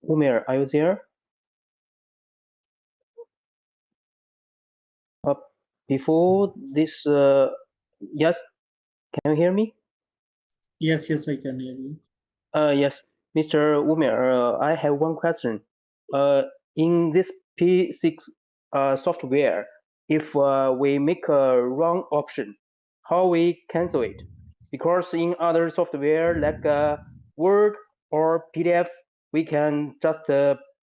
Umair, are you there? Before this, yes, can you hear me? Yes, I can hear you. Yes, Mr. Umair, I have one question. In this P6 software, if we make a wrong option, how we cancel it? Because in other software like Word or PDF, we can just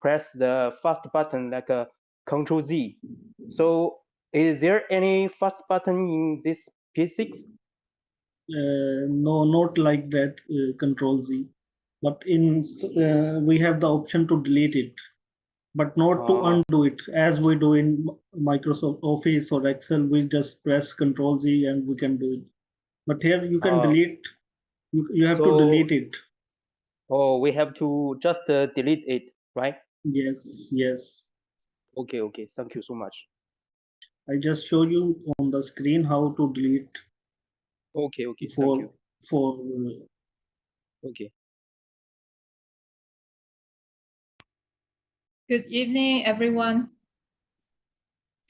press the fast button like Control Z. So is there any fast button in this P6? No, not like that, Control Z. But we have the option to delete it, but not to undo it, as we do in Microsoft Office or Excel. We just press Control Z and we can do it. But here you can delete. You have to delete it. Oh, we have to just delete it, right? Yes. Okay. Thank you so much. I just show you on the screen how to delete. Okay. Thank you. For Okay. Good evening, everyone.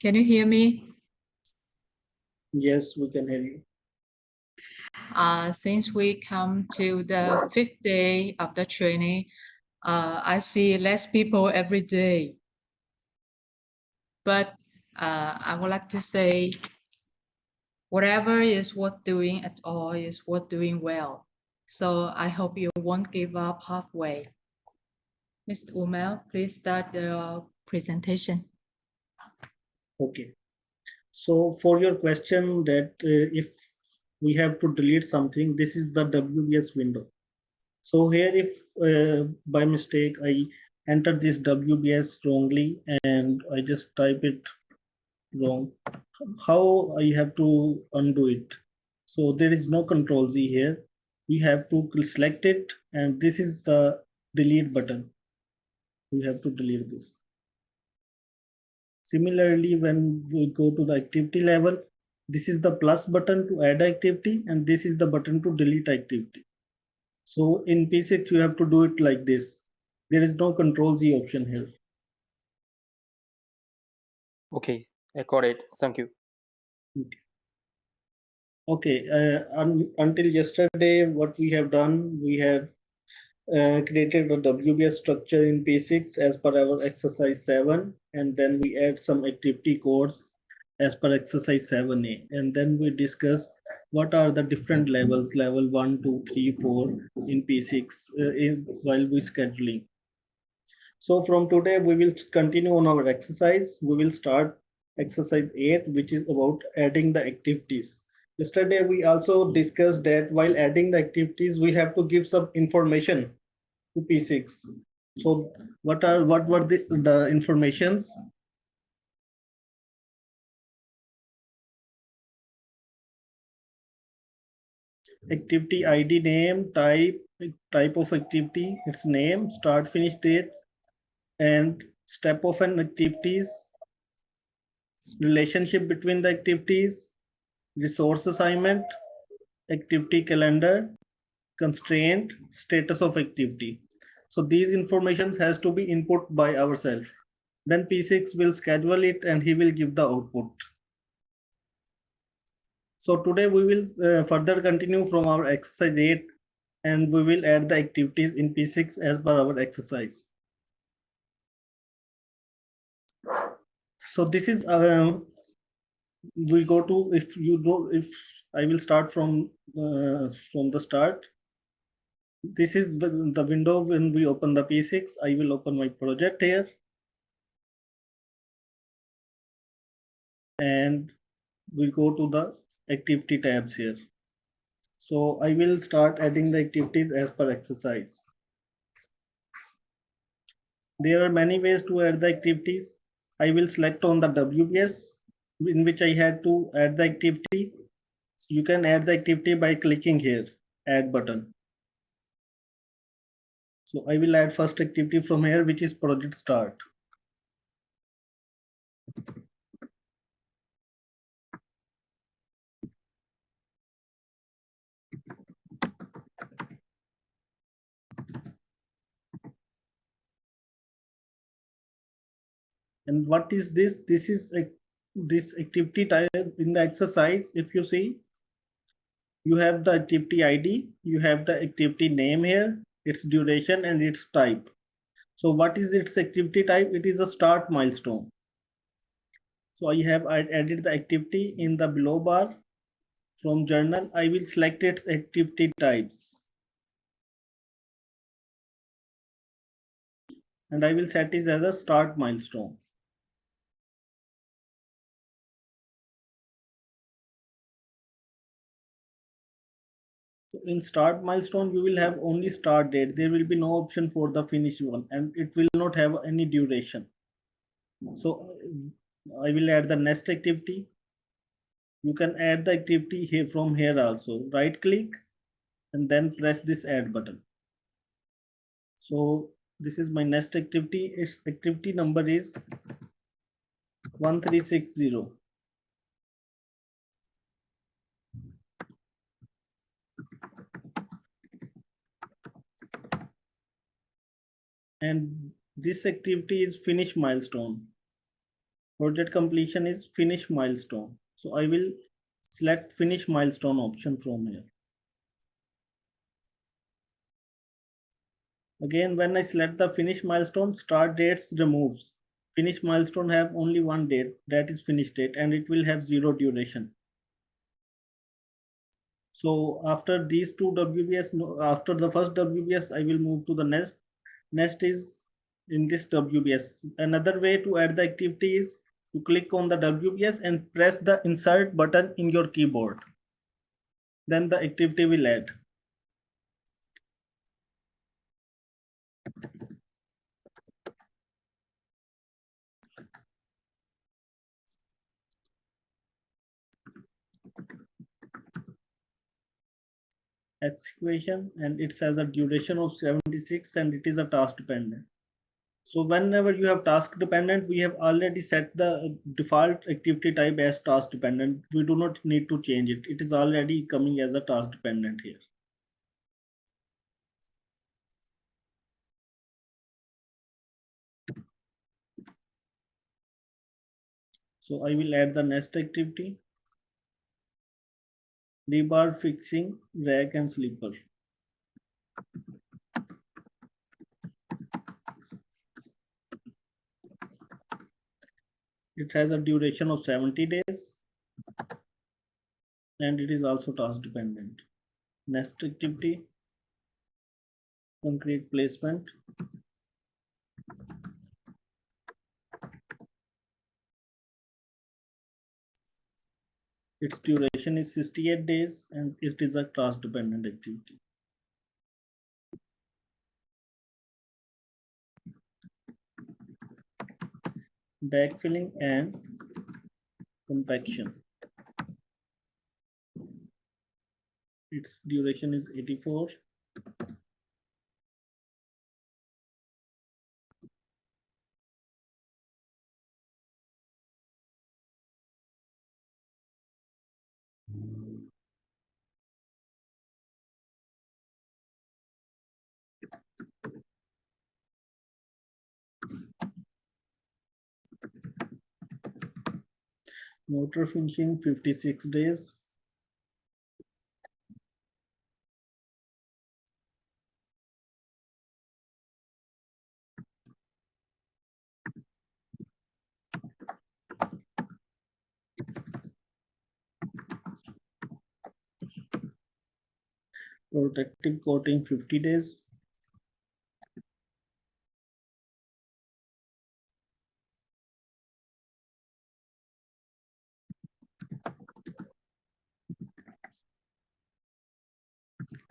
Can you hear me? Yes, we can hear you. Since we come to the 5th day of the training, I see less people every day. But I would like to say, whatever is worth doing at all is worth doing well. So I hope you won't give up halfway. Mr. Umel, please start the presentation. Okay. So for your question that if we have to delete something, this is the WBS window. So here if by mistake I enter this WBS wrongly and I just type it wrong, how I have to undo it? So there is no Control Z here. We have to select it, and this is the delete button. We have to delete this. Similarly, when we go to the activity level, this is the plus button to add activity, and this is the button to delete activity. So in P6, you have to do it like this. There is no Control Z option here. Okay, I got it. Thank you. Okay, until yesterday, what we have done, we have created a WBS structure in P6 as per our exercise 7, and then we add some activity codes as per exercise 7A, and then we discuss what are the different levels, level 1, 2, 3, 4 in P6 while we scheduling. So from today, we will continue on our exercise. We will start exercise 8, which is about adding the activities. Yesterday, we also discussed that while adding the activities, we have to give some information to P6. So what were the informations? Activity ID, name, type of activity, its name, start finish date, and step of an activities, relationship between the activities, resource assignment, activity calendar, constraint, status of activity. So these informations has to be input by ourselves. Then P6 will schedule it and he will give the output. So today we will further continue from our exercise 8 and we will add the activities in P6 as per our exercise. So this is we go to, if I will start from the start. This is the window when we open the P6. I will open my project here. And we go to the activity tabs here. So I will start adding the activities as per exercise. There are many ways to add the activities. I will select on the WBS in which I had to add the activity. You can add the activity by clicking here, add button. So I will add first activity from here, which is project start. And what is this? This is this activity type in the exercise. If you see, you have the activity ID, you have the activity name here, its duration and its type. So what is its activity type? It is a start milestone. So I have added the activity in the below bar. From journal, I will select its activity types. And I will set it as a start milestone. So in start milestone, you will have only start date. There will be no option for the finish one, and it will not have any duration. So I will add the next activity. You can add the activity here from here also. Right click and then press this add button. So this is my next activity. Its activity number is 1360. And this activity is finish milestone. Project completion is finish milestone. So I will select finish milestone option from here. Again, when I select the finish milestone, start dates removes. Finish milestone have only one date, that is finish date, and it will have 0 duration. So after these two WBS, after the first WBS, I will move to the next. Next is in this WBS. Another way to add the activity is to click on the WBS and press the insert button in your keyboard. Then the activity will add. Execution, and it has a duration of 76 and it is a task dependent. So whenever you have task dependent, we have already set the default activity type as task dependent. We do not need to change it. It is already coming as a task dependent here. So I will add the next activity. Rebar fixing rack and sleeper. It has a duration of 70 days and it is also task dependent. Next activity, concrete placement. Its duration is 68 days and it is a task dependent activity. Backfilling and compaction. Its duration is 84. Motor finishing 56 days. Protective coating 50 days.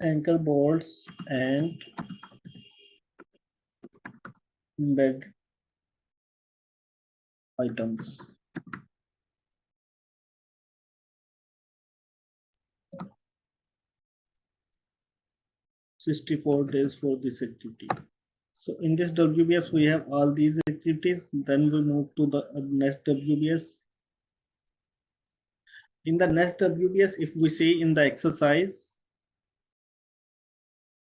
Anchor bolts and bed items. $64 days for this activity. So in this WBS, we have all these activities. Then we move to the next WBS. In the next WBS, if we see in the exercise,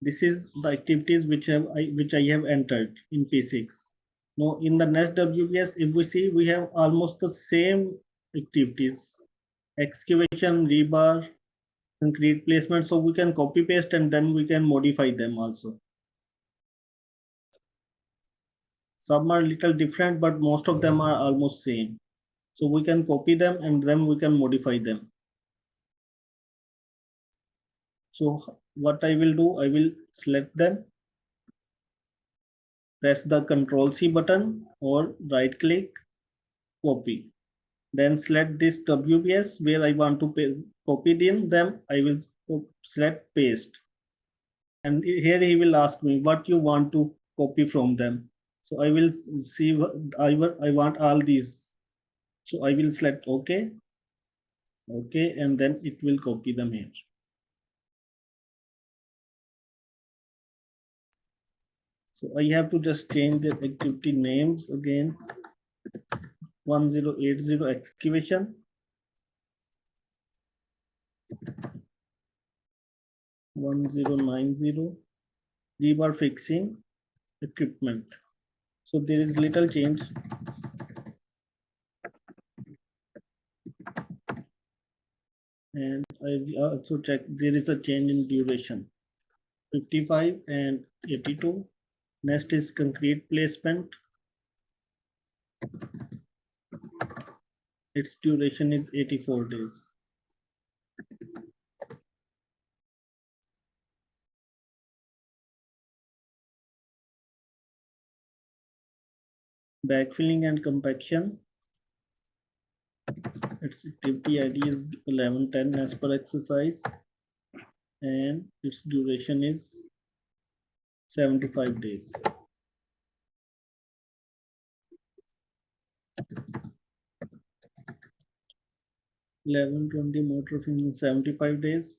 this is the activities which I have entered in P6. Now in the next WBS, if we see, we have almost the same activities: excavation, rebar, concrete placement. So we can copy paste and then we can modify them also. Some are little different, but most of them are almost same. So we can copy them and then we can modify them. So what I will do, I will select them, press the Ctrl+C button or right click, copy. Then select this WBS where I want to copy them. I will select paste. And here he will ask me what you want to copy from them. So I will see I want all these. So I will select OK. OK, and then it will copy them here. So I have to just change the activity names again. 1080 excavation. 1090 rebar fixing equipment. So there is little change. And I also check there is a change in duration. 55 and 82. Next is concrete placement. Its duration is 84 days. Backfilling and compaction. Its activity ID is 1110 as per exercise, and its duration is 75 days. 1120 motor finishing 75 days.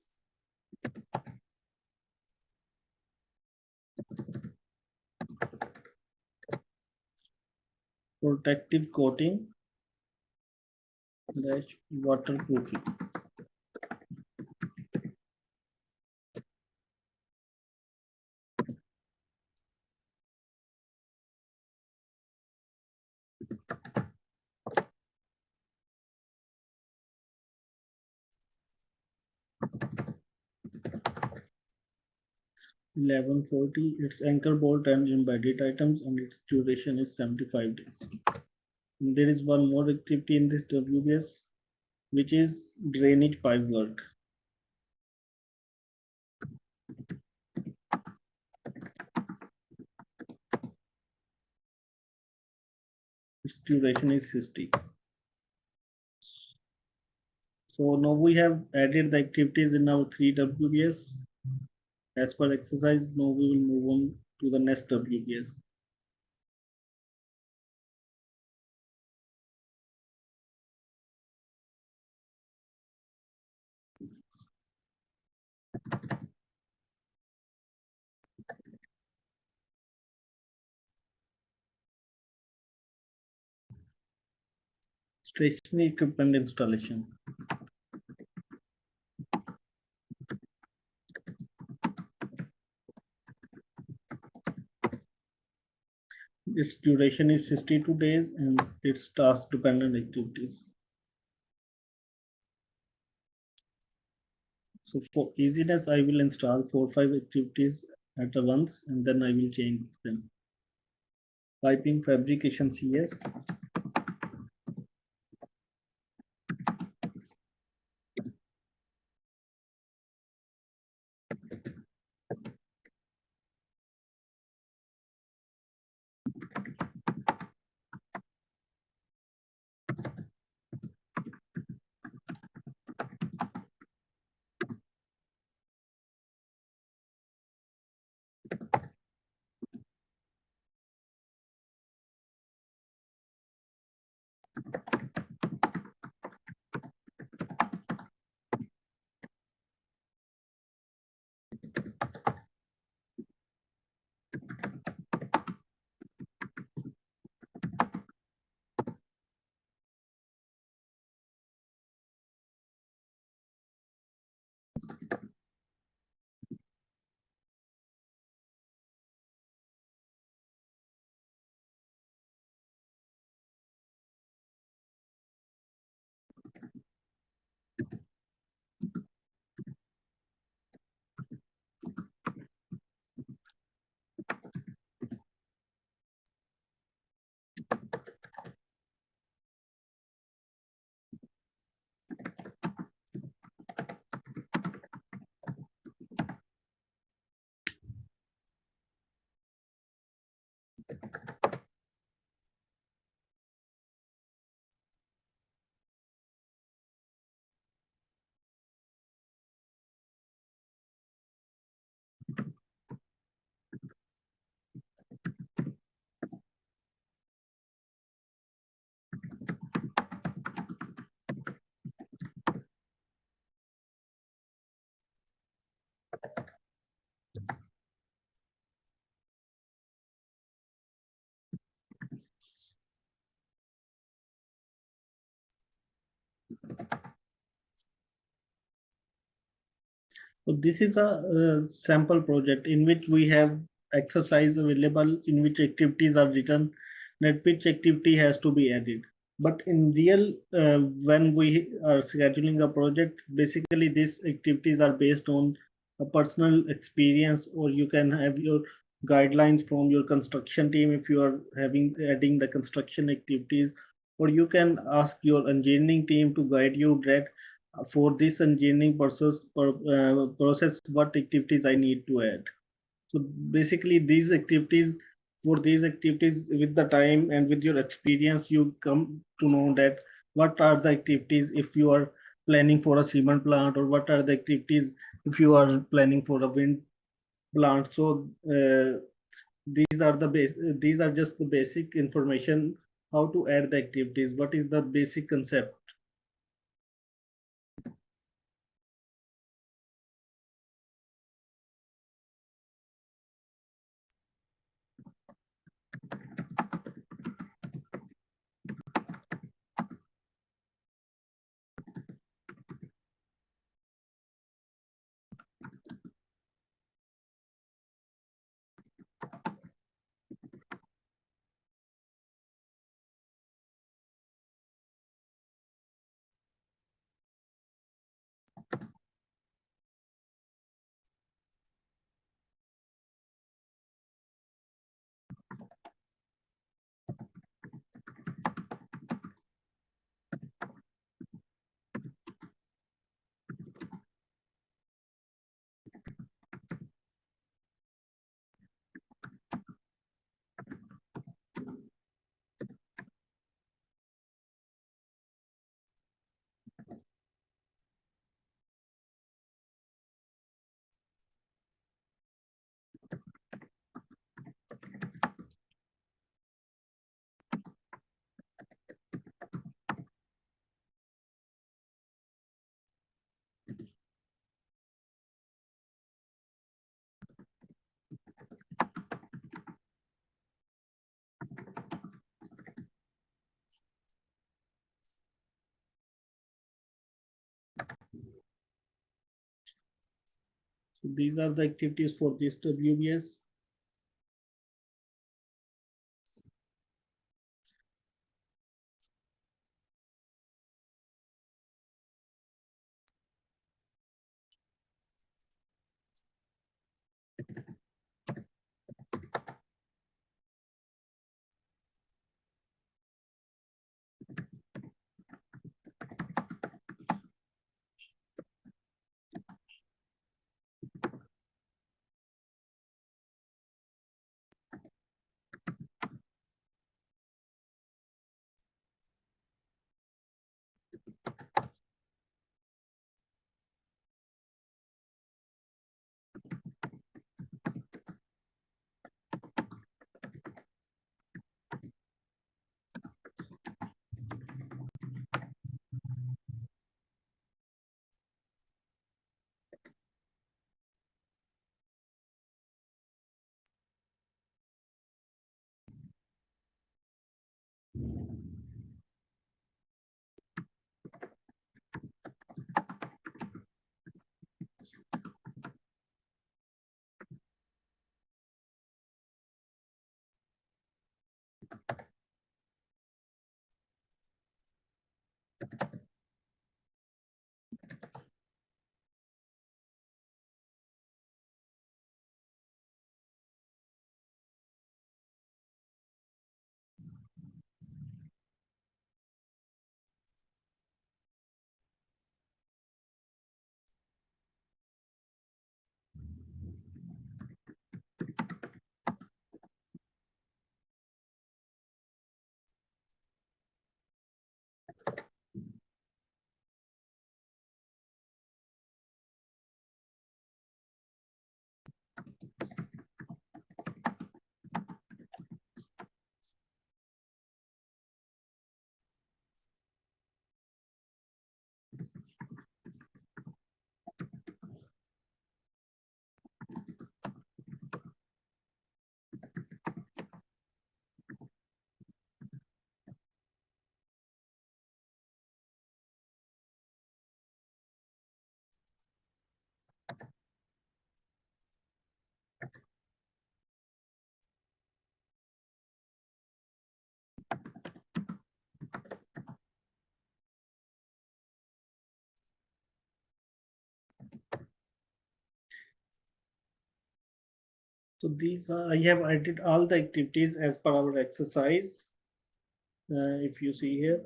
Protective coating / waterproofing. $11.40. Its anchor bolt and embedded items, and its duration is 75 days. And there is one more activity in this WBS, which is drainage pipe work. Its duration is 60. So now we have added the activities in our 3 WBS. As per exercise, now we will move on to the next WBS. Stationary equipment installation. Its duration is 62 days and its task dependent activities. So for easiness, I will install 4 or 5 activities at once and then I will change them. Piping fabrication CS. So this is a sample project in which we have exercise available, in which activities are written, that which activity has to be added. But in real, when we are scheduling a project, basically these activities are based on a personal experience, or you can have your guidelines from your construction team if you are adding the construction activities, or you can ask your engineering team to guide you that for this engineering process what activities I need to add. So basically these activities, for these activities, with the time and with your experience, you come to know that what are the activities if you are planning for a cement plant, or what are the activities if you are planning for a wind plant. So these are just the basic information how to add the activities, what is the basic concept. So these are the activities for this WBS. So these are, I have added all the activities as per our exercise. If you see here,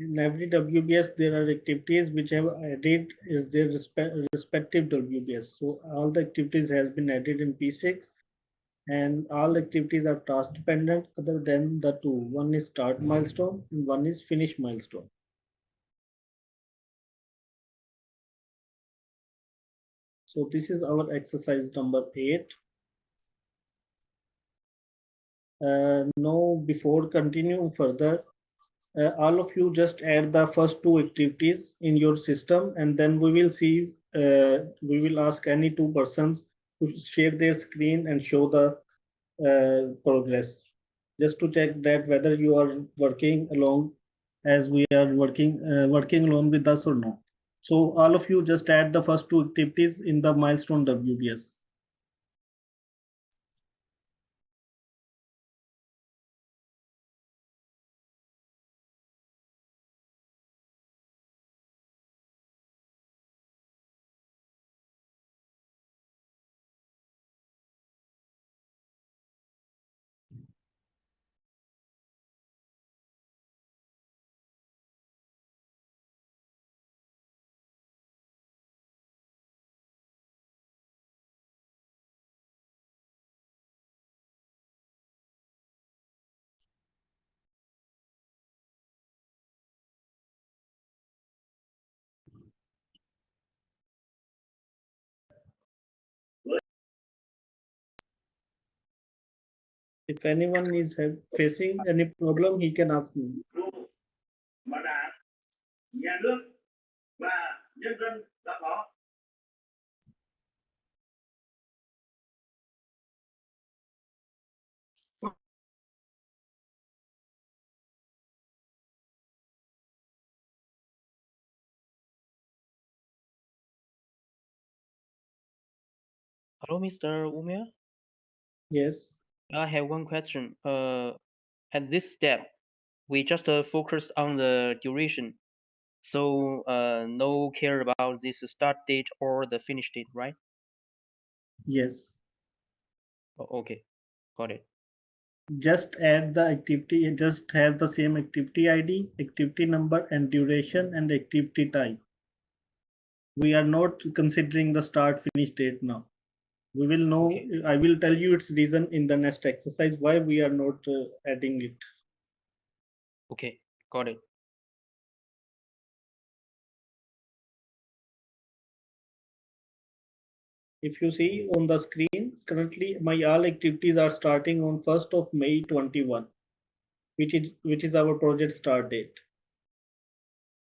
in every WBS there are activities which have added is their respective WBS. So all the activities has been added in P6, and all activities are task dependent other than the two. One is start milestone and one is finish milestone. So this is our exercise number 8. Now before continue further, all of you just add the first two activities in your system, and then we will see, we will ask any two persons to share their screen and show the progress, just to check that whether you are working along as we are working along with us or not. So all of you just add the first two activities in the milestone WBS. If anyone is facing any problem, he can ask me. Bảo đảm nhà nước và nhân dân đã có. Hello, Mr. Umair. Yes. I have one question. At this step, we just focus on the duration. So no care about this start date or the finish date, right? Yes. Okay, got it. Just add the activity, just have the same activity ID, activity number and duration and activity type. We are not considering the start finish date now. We will know, Okay. I will tell you its reason in the next exercise why we are not adding it. Okay, got it. If you see on the screen, currently my all activities are starting on 1st of May 21, which is our project start date.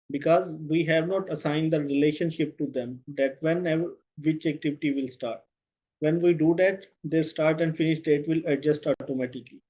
Because we have not assigned the relationship to them that whenever which activity will start. When we do that, their start and finish date will adjust automatically.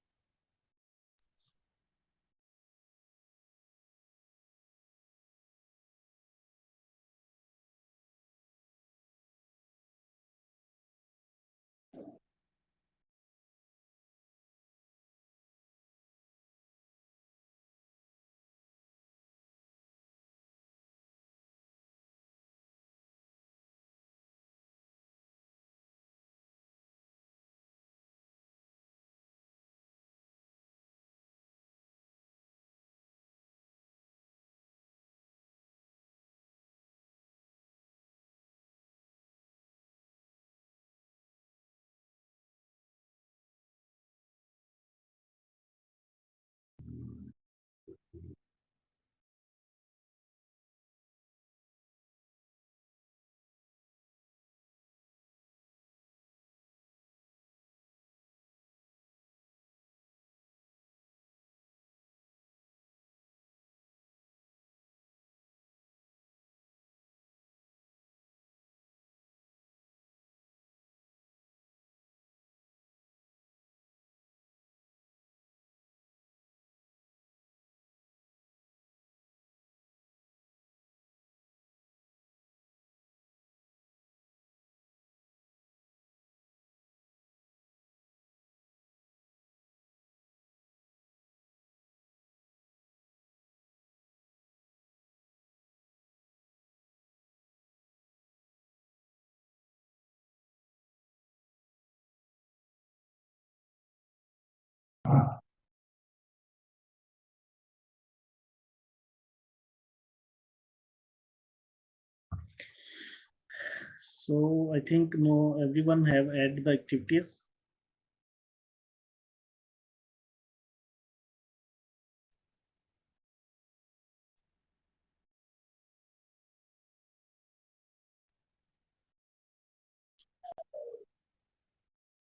So I think no, everyone have added the activities.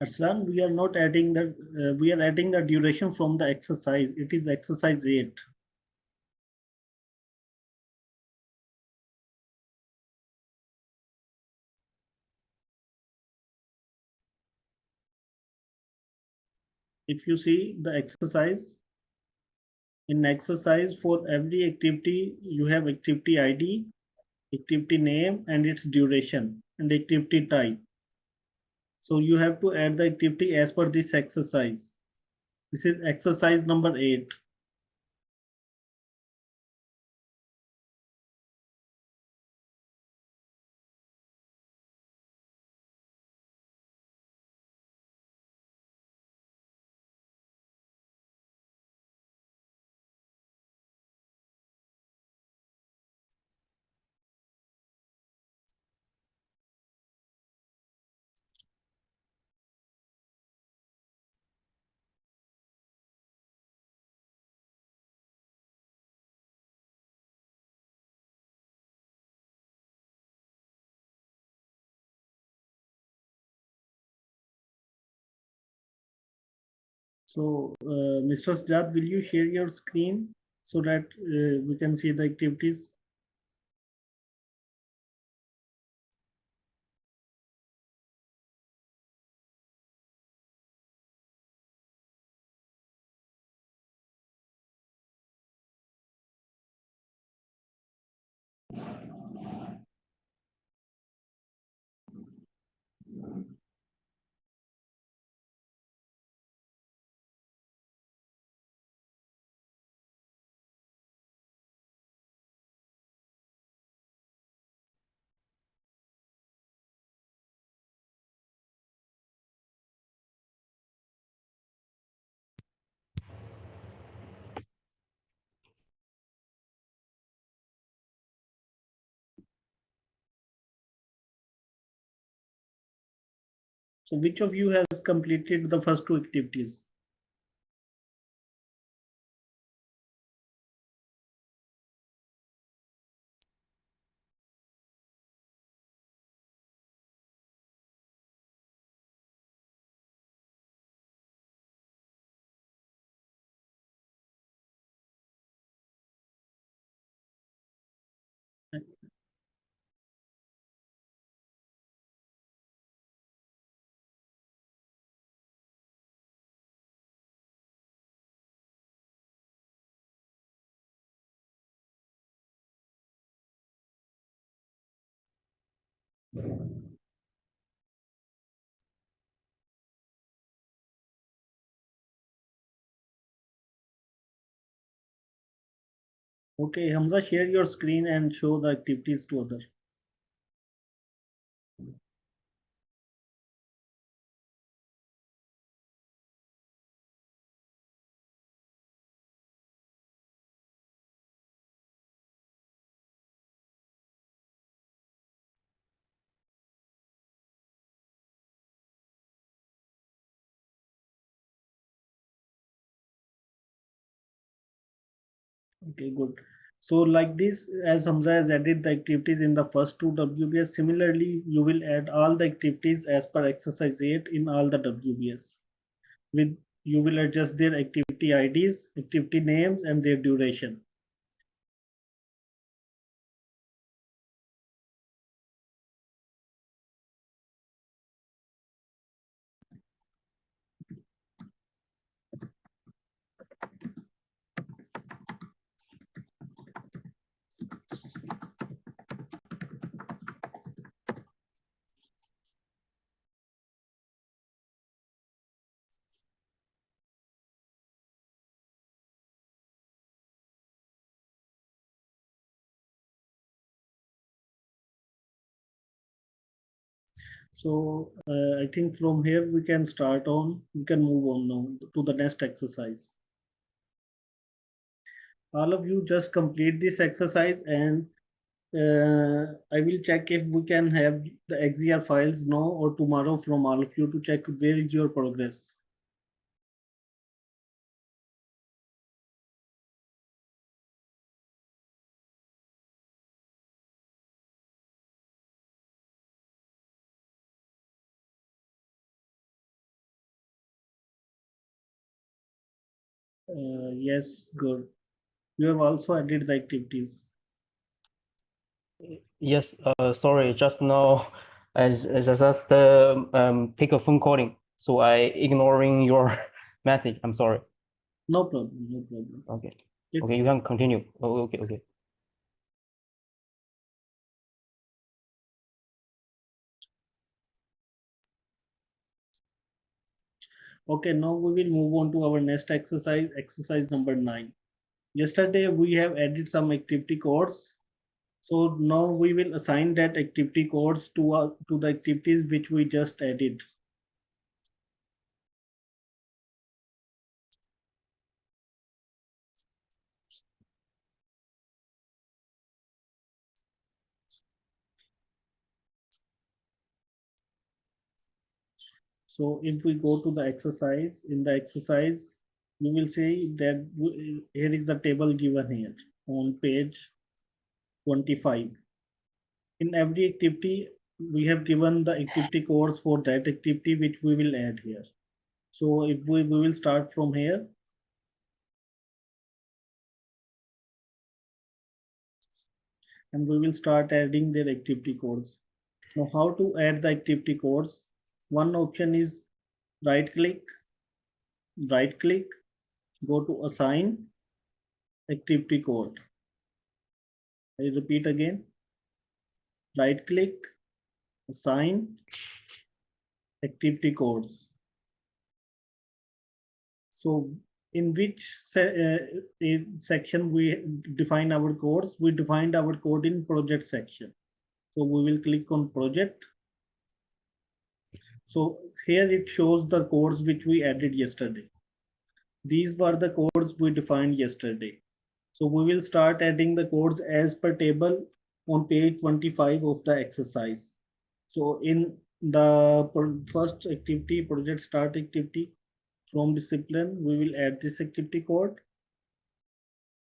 Arslan, we are not adding the, we are adding the duration from the exercise. It is exercise 8. If you see the exercise, in exercise for every activity, you have activity ID, activity name, and its duration, and activity type. So you have to add the activity as per this exercise. This is exercise number 8. So, Mr. Sajjad, will you share your screen so that we can see the activities? So which of you has completed the first 2 activities? Okay, Hamza, share your screen and show the activities to others. Okay, good. So like this, as Hamza has added the activities in the first 2 WBS, similarly, you will add all the activities as per exercise 8 in all the WBS. With you will adjust their activity IDs, activity names, and their duration. So I think from here we can move on now to the next exercise. All of you just complete this exercise, and I will check if we can have the XZR files now or tomorrow from all of you to check where is your progress. Yes, good. You have also added the activities. Yes, sorry, just now I just pick a phone calling, so I ignoring your message. I'm sorry. No problem, no problem. Okay, It's, okay, you can continue. Oh, okay, okay. okay, now we will move on to our next exercise number 9. Yesterday we have added some activity codes. So now we will assign that activity codes to the activities which we just added. So if we go to the exercise, in the exercise, you will see that here is a table given here on page 25. In every activity, we have given the activity codes for that activity which we will add here. So if we will start from here. And we will start adding their activity codes. Now how to add the activity codes? One option is right click, go to assign activity code. I repeat again, right click, assign activity codes. So in which section we define our codes? We defined our code in project section. So we will click on project. So here it shows the codes which we added yesterday. These were the codes we defined yesterday. So we will start adding the codes as per table on page 25 of the exercise. So in the first activity, project start activity, from discipline, we will add this activity code.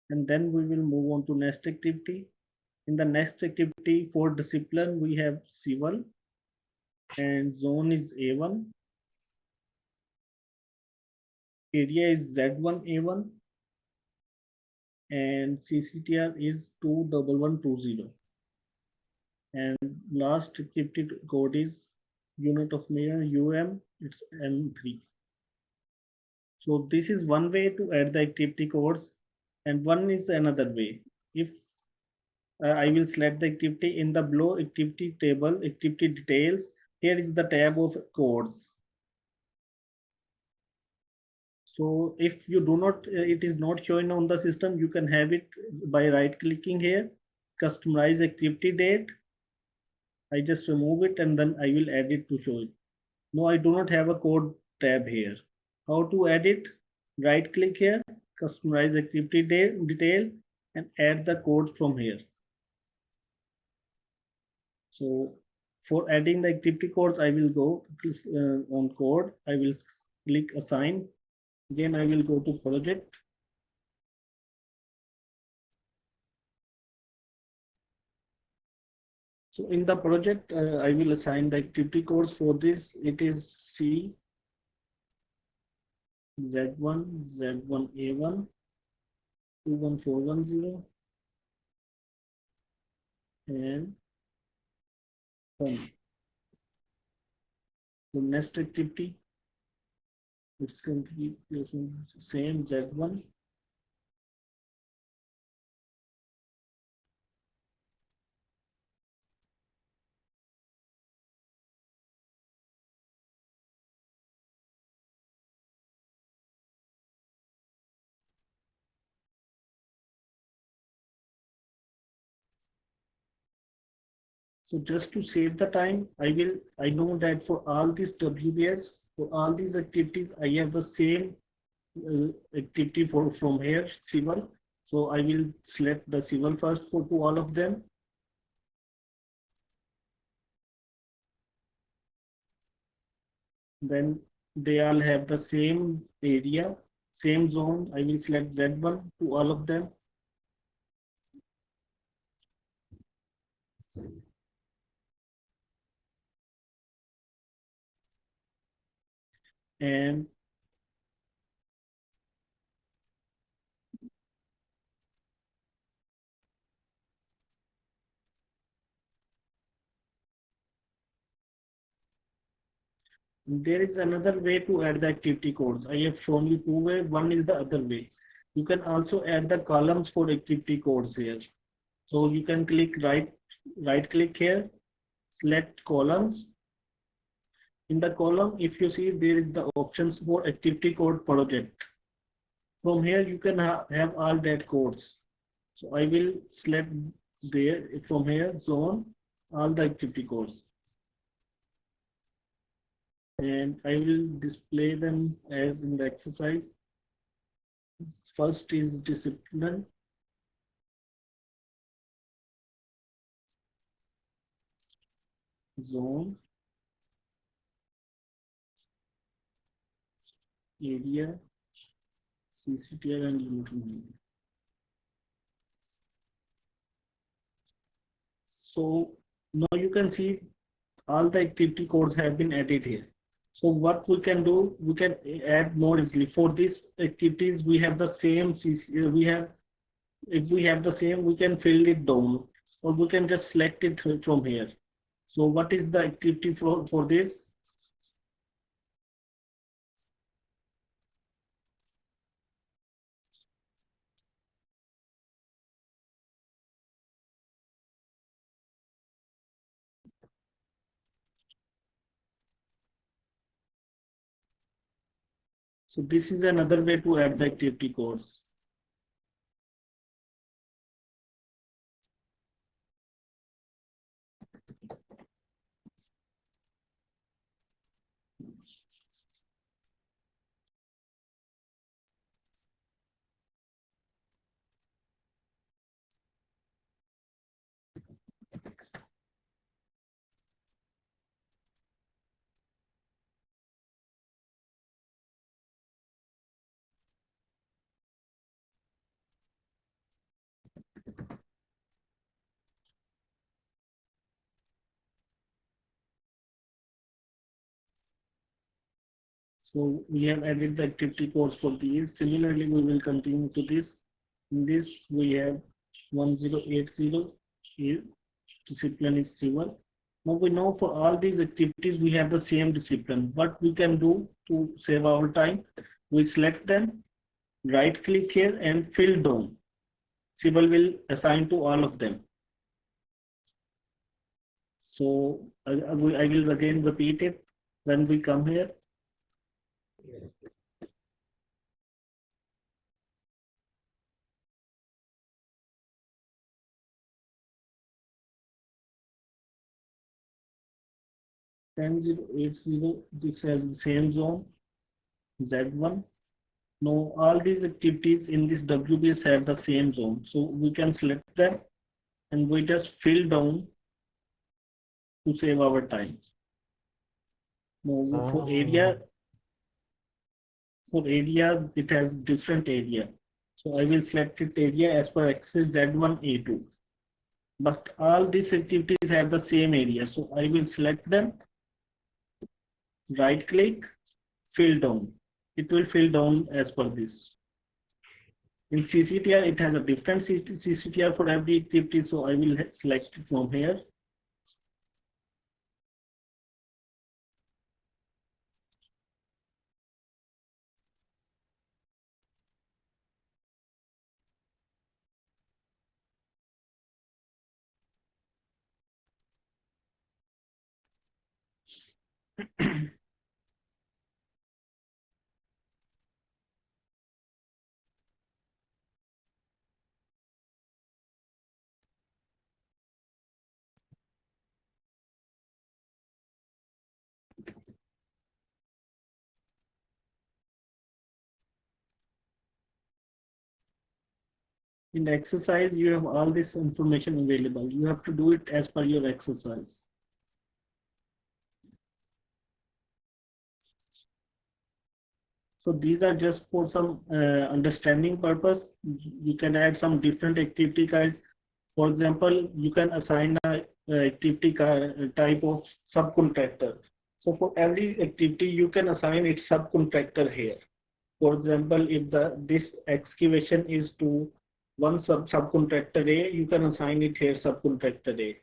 And then we will move on to next activity. In the next activity for discipline, we have civil and zone is A1. Area is Z1A1 and CCTR is 21120. And last activity code is unit of measure UM, it's M3. So this is one way to add the activity codes, and one is another way. If I will select the activity in the below activity table, activity details, here is the tab of codes. So if you do not, it is not showing on the system, you can have it by right clicking here, customize activity date. I just remove it and then I will add it to show it. No, I do not have a code tab here. How to add it? Right click here, customize activity detail and add the code from here. So for adding the activity codes, I will go on code. I will click assign. Again, I will go to project. So in the project, I will assign the activity codes for this. It is C, Z1, Z1A1, 21410, and 1. The next activity, it's going to be same Z1. So just to save the time, I know that for all these WBS, for all these activities, I have the same activity from here, civil. So I will select the civil first for to all of them. Then they all have the same area, same zone. I will select Z1 to all of them. And there is another way to add the activity codes. I have shown you two ways. One is the other way. You can also add the columns for activity codes here. So you can right click here, select columns. In the column, if you see, there is the options for activity code project. From here, you can have all that codes. So I will select there from here, zone, all the activity codes. And I will display them as in the exercise. First is discipline. Zone. Area. CCTR and limited media. So now you can see all the activity codes have been added here. So what we can do, we can add more easily. For these activities, we have the same CC, if we have the same, we can fill it down, or we can just select it from here. So what is the activity for this? So this is another way to add the activity codes. So we have added the activity codes for these. Similarly, we will continue to this. In this, we have 1080 is discipline is civil. Now we know for all these activities, we have the same discipline. What we can do to save our time, we select them, right click here and fill down. Civil will assign to all of them. So I will again repeat it when we come here. This has the same zone, Z1. Now all these activities in this WBS have the same zone. So we can select them and we just fill down to save our time. Now for area, it has different area. So I will select it area as per axis Z1, A2. But all these activities have the same area. So I will select them, right click, fill down. It will fill down as per this. In CCTR, it has a different CCTR for every activity. So I will select it from here. In the exercise, you have all this information available. You have to do it as per your exercise. So these are just for some understanding purpose. You can add some different activity guides. For example, you can assign a activity type of subcontractor. So for every activity, you can assign its subcontractor here. For example, if this excavation is to one subcontractor A, you can assign it here subcontractor A.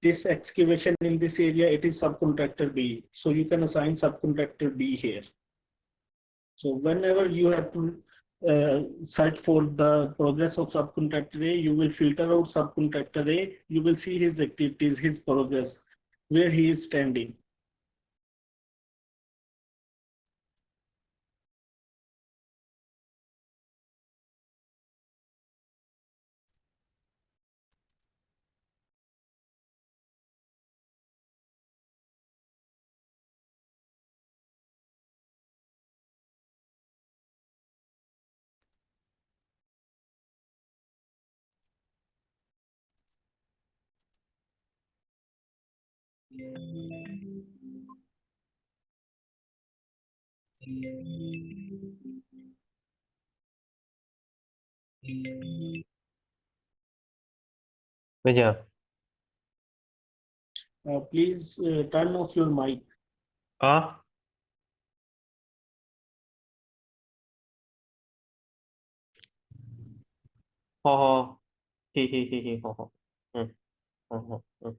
This excavation in this area, it is subcontractor B. So you can assign subcontractor B here. So whenever you have to search for the progress of subcontractor A, you will filter out subcontractor A. You will see his activities, his progress, where he is standing. Bây giờ Please turn off your mic. có ho ho hi ho ho. Ừ. Ho ho. Ừ.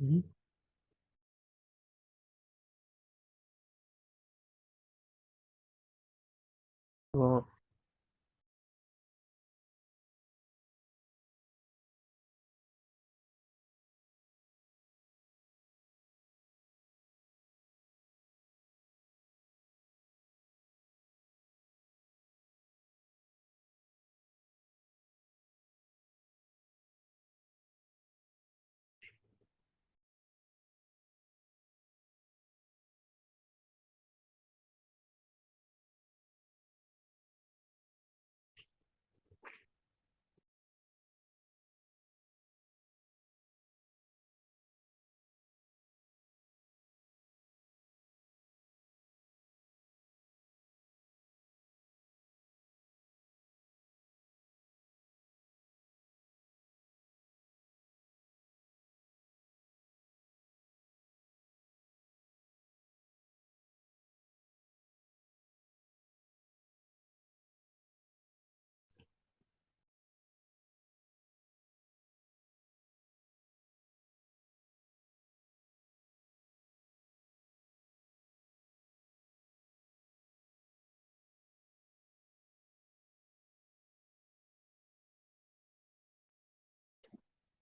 Ừ. Ờ.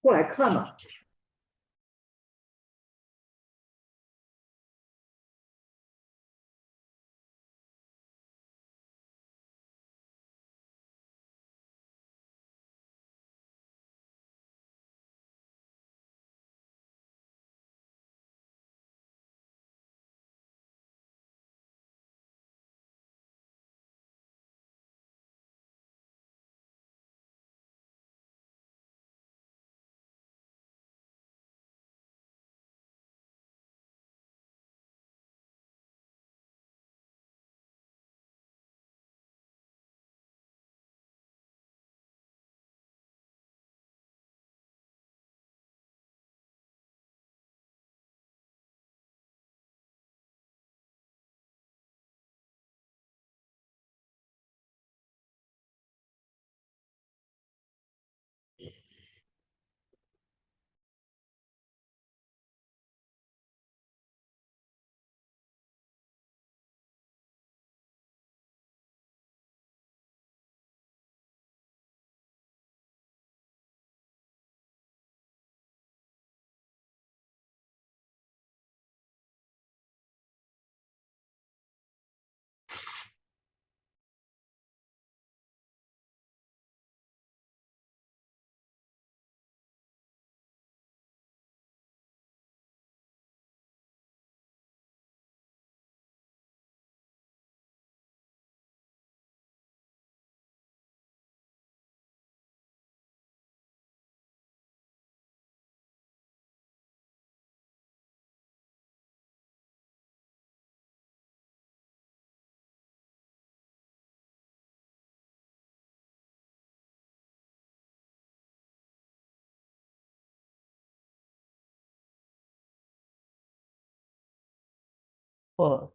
过来看嘛。哦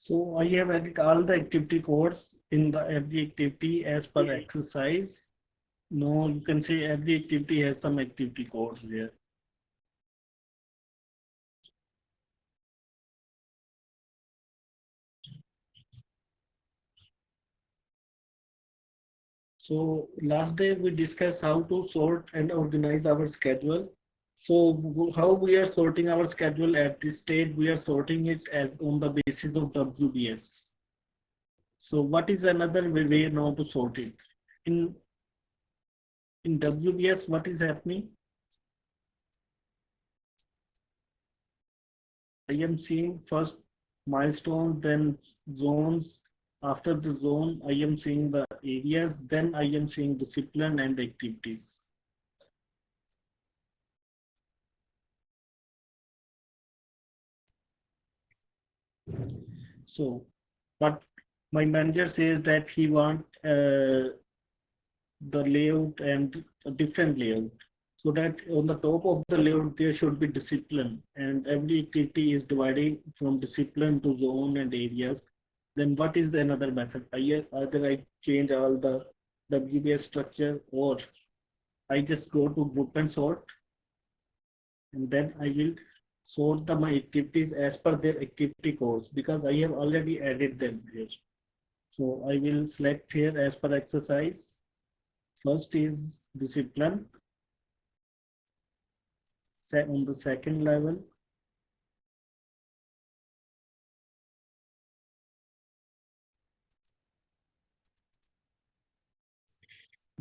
，So I have added all the activity codes in the every activity as per exercise. Now you can say every activity has some activity codes there. So last day we discussed how to sort and organize our schedule. So how we are sorting our schedule at this stage, we are sorting it as on the basis of WBS. So what is another way now to sort it? In WBS, what is happening? I am seeing first milestone, then zones. After the zone, I am seeing the areas, then I am seeing discipline and activities. So, but my manager says that he want the layout and a different layout, so that on the top of the layout there should be discipline, and every activity is divided from discipline to zone and areas. Then what is the another method? Either I change all the WBS structure, or I just go to group and sort, and then I will sort my activities as per their activity codes, because I have already added them here. So I will select here as per exercise. First is discipline. On the second level,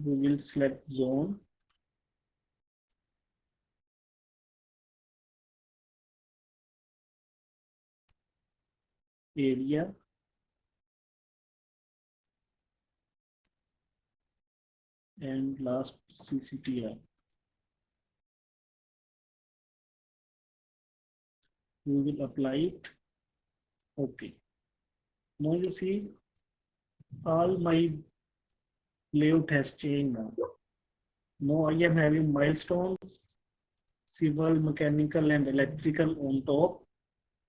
we will select zone. Area. And last CCTR. We will apply it. Okay. Now you see all my layout has changed now. Now I am having milestones, civil, mechanical, and electrical on top.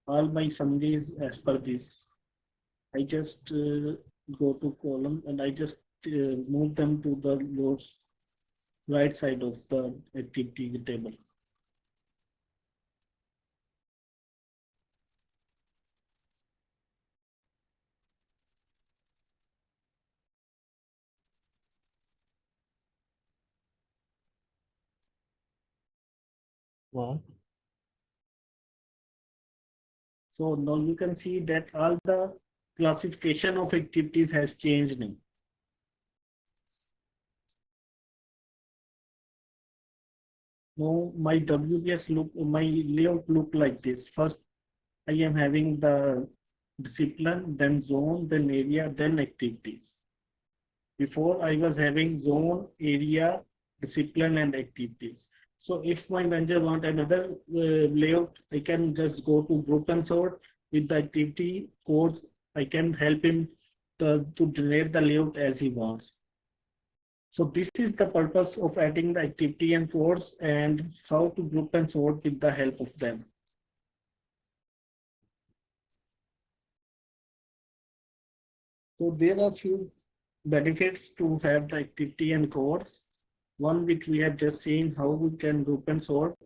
All my summaries as per this. I just go to column and I just move them to the loads right side of the activity table. Wow. So now you can see that all the classification of activities has changed now. Now my WBS look, my layout look like this. First, I am having the discipline, then zone, then area, then activities. Before I was having zone, area, discipline, and activities. So if my manager want another layout, I can just go to group and sort with the activity codes. I can help him to generate the layout as he wants. So this is the purpose of adding the activity and codes and how to group and sort with the help of them. So there are few benefits to have the activity and codes. One which we have just seen how we can group and sort.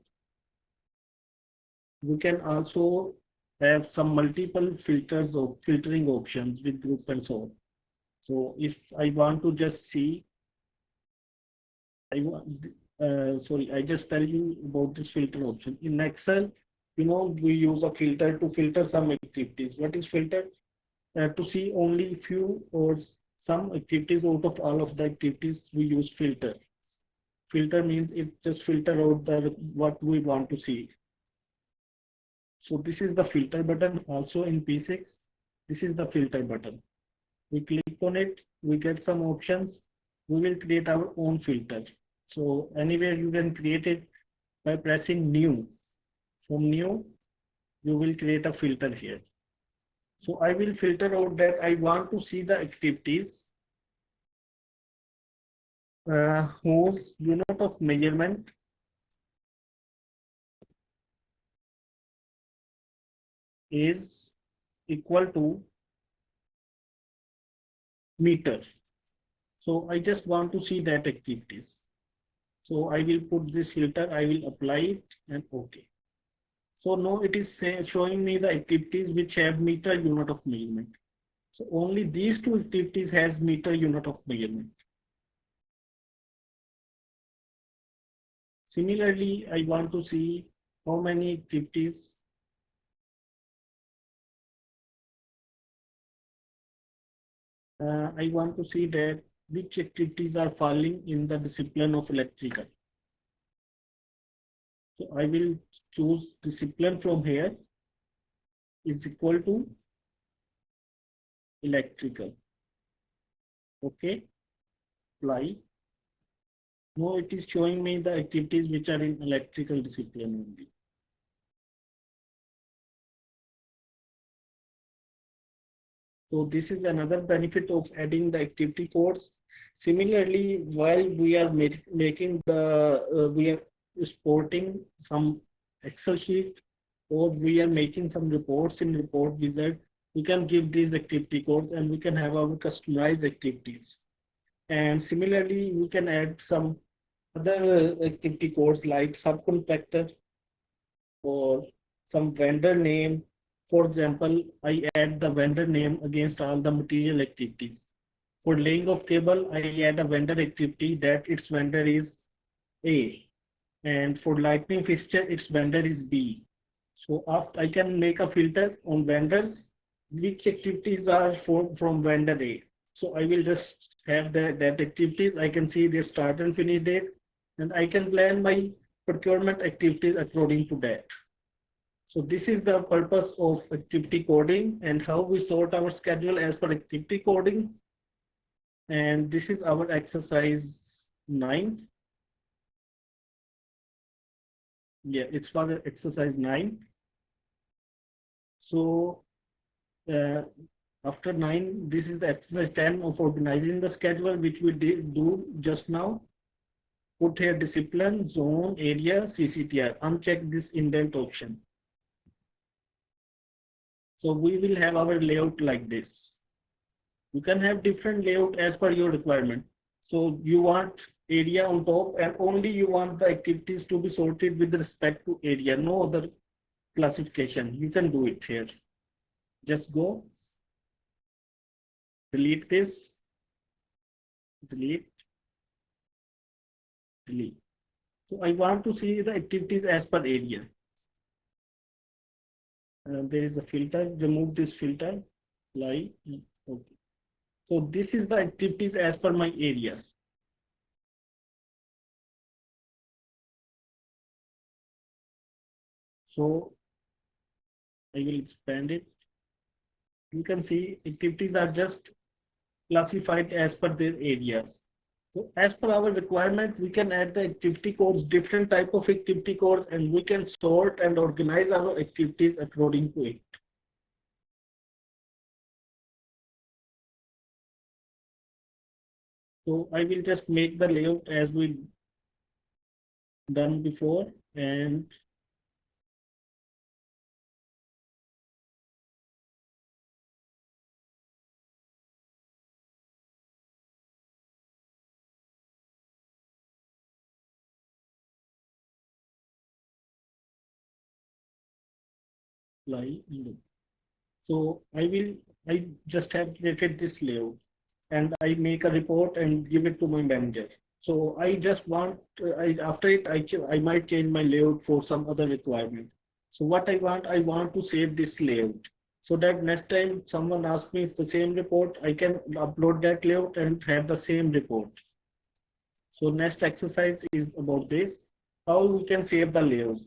We can also have some multiple filters or filtering options with group and sort. So if I want to just see, I just tell you about this filter option. In Excel, you know, we use a filter to filter some activities. What is filter? To see only few or some activities out of all of the activities, we use filter. Filter means it just filter out the what we want to see. So this is the filter button. Also in P6, this is the filter button. We click on it, we get some options. We will create our own filter. So anywhere you can create it by pressing new. From new, you will create a filter here. So I will filter out that I want to see the activities whose unit of measurement is equal to meter. So I just want to see that activities. So I will put this filter, I will apply it and OK. So now it is showing me the activities which have meter unit of measurement. So only these two activities has meter unit of measurement. Similarly, I want to see how many activities I want to see that which activities are falling in the discipline of electrical. So I will choose discipline from here is equal to electrical. Okay, apply. Now it is showing me the activities which are in electrical discipline only. So this is another benefit of adding the activity codes. Similarly, while we are making the, we are exporting some Excel sheet or we are making some reports in report wizard, we can give these activity codes and we can have our customized activities. And similarly, we can add some other activity codes like subcontractor or some vendor name. For example, I add the vendor name against all the material activities. For laying of cable, I add a vendor activity that its vendor is A. And for lightning fixture, its vendor is B. So after I can make a filter on vendors, which activities are from vendor A. So I will just have that activities. I can see their start and finish date, and I can plan my procurement activities according to that. So this is the purpose of activity coding and how we sort our schedule as per activity coding. And this is our exercise 9. Yeah, it's for exercise 9. So after 9, this is the exercise 10 of organizing the schedule, which we did do just now. Put here discipline, zone, area, CCTR. Uncheck this indent option. So we will have our layout like this. You can have different layout as per your requirement. So you want area on top, and only you want the activities to be sorted with respect to area, no other classification. You can do it here. Just go, delete this, delete, delete. So I want to see the activities as per area. There is a filter, remove this filter, apply, okay. So this is the activities as per my area. So I will expand it. You can see activities are just classified as per their areas. So as per our requirement, we can add the activity codes, different type of activity codes, and we can sort and organize our activities according to it. So I will just make the layout as we done before, and apply. So I just have created this layout, and I make a report and give it to my manager. So I just want, after it, I might change my layout for some other requirement. So what I want to save this layout, so that next time someone asks me the same report, I can upload that layout and have the same report. So next exercise is about this, how we can save the layout.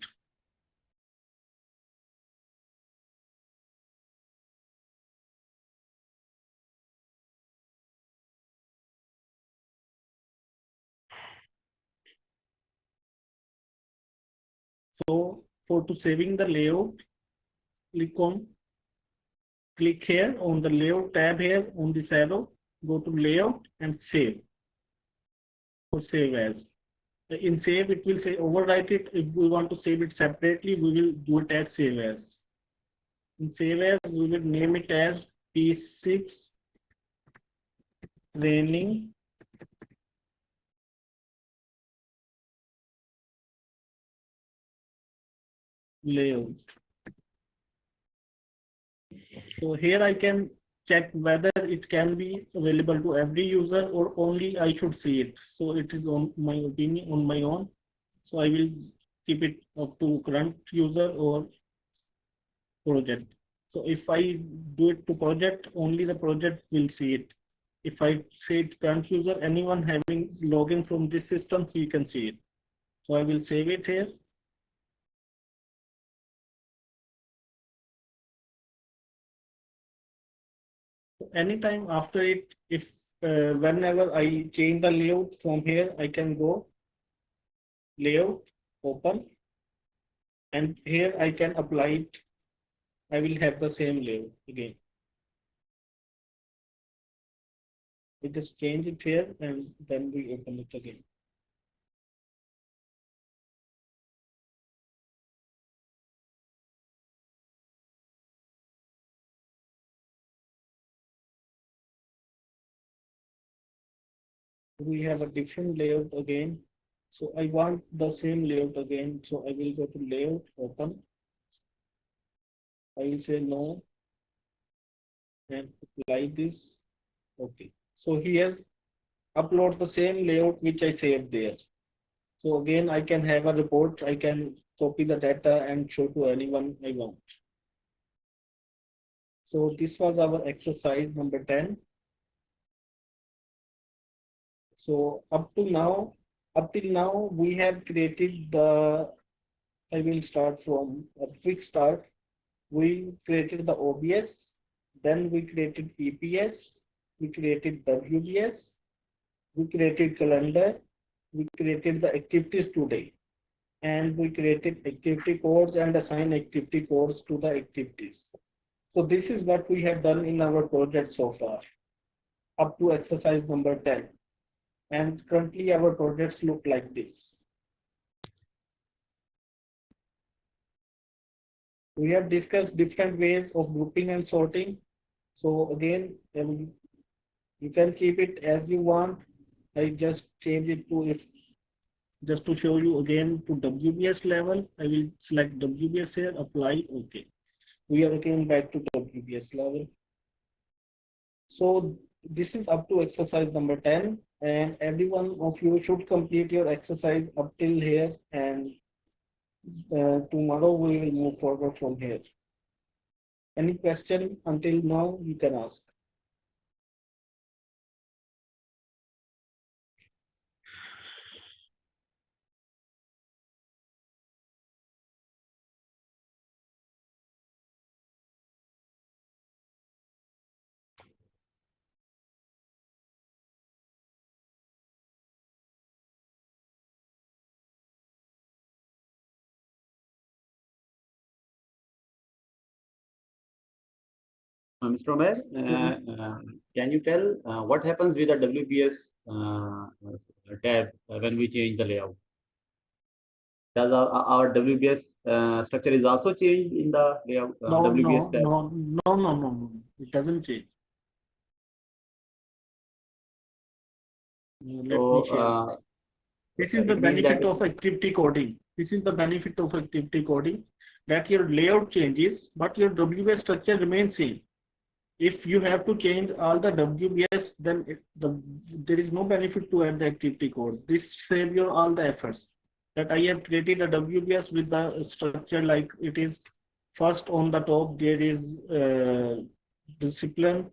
So to saving the layout, click here on the layout tab here on this arrow, go to layout and save, or save as. In save, it will say overwrite it. If we want to save it separately, we will do it as save as. In save as, we will name it as P6 training layout. So here I can check whether it can be available to every user or only I should see it. So it is on my opinion, on my own. So I will keep it up to current user or project. So if I do it to project, only the project will see it. If I say it current user, anyone having login from this system, he can see it. So I will save it here. Anytime after it, if whenever I change the layout from here, I can go layout, open, and here I can apply it. I will have the same layout again. We just change it here and then we open it again. We have a different layout again. So I want the same layout again. So I will go to layout, open. I will say no and apply this. Okay. So he has upload the same layout which I saved there. So again, I can have a report. I can copy the data and show to anyone I want. So this was our exercise number 10. So up till now, we have created the, I will start from a quick start. We created the OBS, then we created EPS, we created WBS, we created calendar, we created the activities today. and we created activity codes and assigned activity codes to the activities. So this is what we have done in our project so far, up to exercise number 10. And currently our projects look like this. We have discussed different ways of grouping and sorting. So again, you can keep it as you want. I just change it to, if just to show you again, to WBS level, I will select WBS here, apply, okay. We are again back to WBS level. So this is up to exercise number 10, and every one of you should complete your exercise up till here, and tomorrow we will move forward from here. Any question until now you can ask. Mr. Omer, can you tell what happens with the WBS tab when we change the layout? Does our WBS structure is also changed in the layout? WBS tab? No, it doesn't change. Let me share. This is the benefit of activity coding. This is the benefit of activity coding, that your layout changes, but your WBS structure remains same. If you have to change all the WBS, then there is no benefit to add the activity code. This saves your all the efforts. That I have created a WBS with the structure like it is. First on the top there is discipline.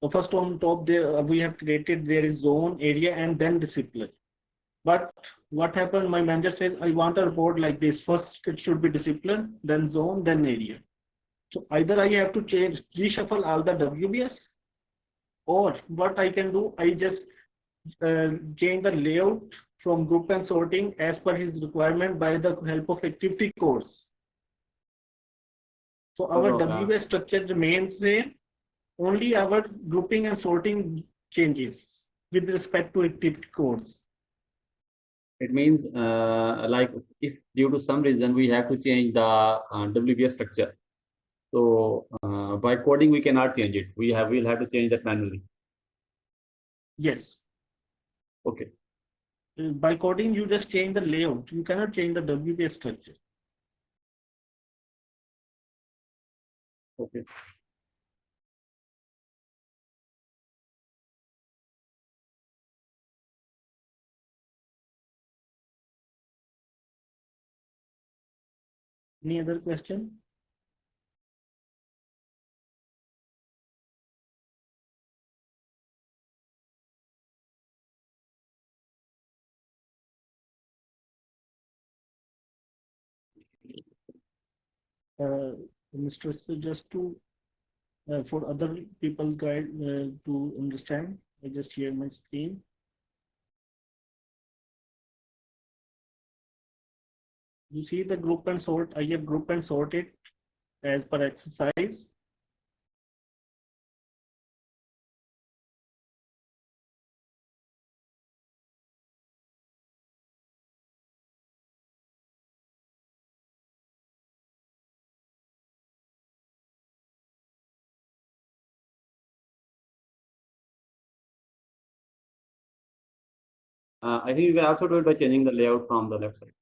So first on top there we have created, there is zone, area, and then discipline. But what happened? My manager says I want a report like this. First it should be discipline, then zone, then area. So either I have to change, reshuffle all the WBS, or what I can do, I just change the layout from group and sorting as per his requirement by the help of activity codes. So our WBS structure remains same, only our grouping and sorting changes with respect to activity codes. It means like if due to some reason we have to change the WBS structure. So by coding we cannot change it. We'll have to change that manually. Yes. Okay. By coding you just change the layout. You cannot change the WBS structure. Okay. Any other question? Mr. Just to for other people's guide to understand, I just share my screen. You see the group and sort. I have group and sorted as per exercise. I think you can also do it by changing the layout from the left side.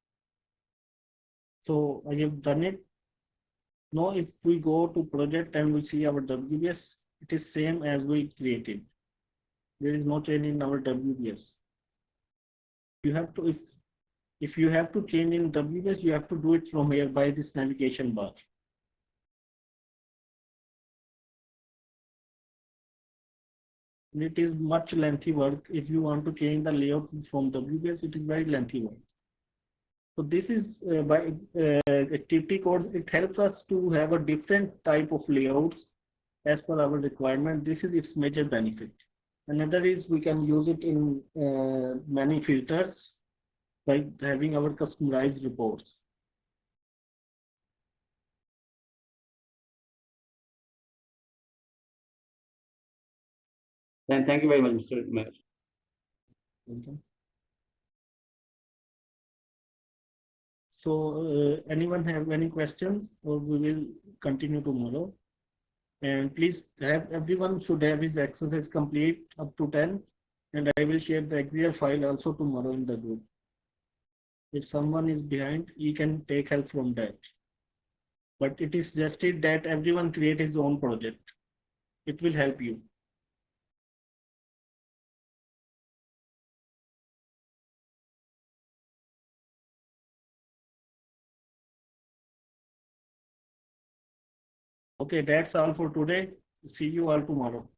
So I have done it. Now if we go to project and we see our WBS, it is same as we created. There is no change in our WBS. You have to, if you have to change in WBS, you have to do it from here by this navigation bar. It is much lengthy work. If you want to change the layout from WBS, it is very lengthy work. So this is by activity codes. It helps us to have a different type of layouts as per our requirement. This is its major benefit. Another is we can use it in many filters. by having our customized reports. Then thank you very much, Mr. Umer. Okay. So anyone have any questions, or we will continue tomorrow? And please have, everyone should have his exercise complete up to 10, and I will share the Excel file also tomorrow in the group. If someone is behind, he can take help from that. But it is suggested that everyone create his own project. It will help you. Okay, that's all for today. See you all tomorrow.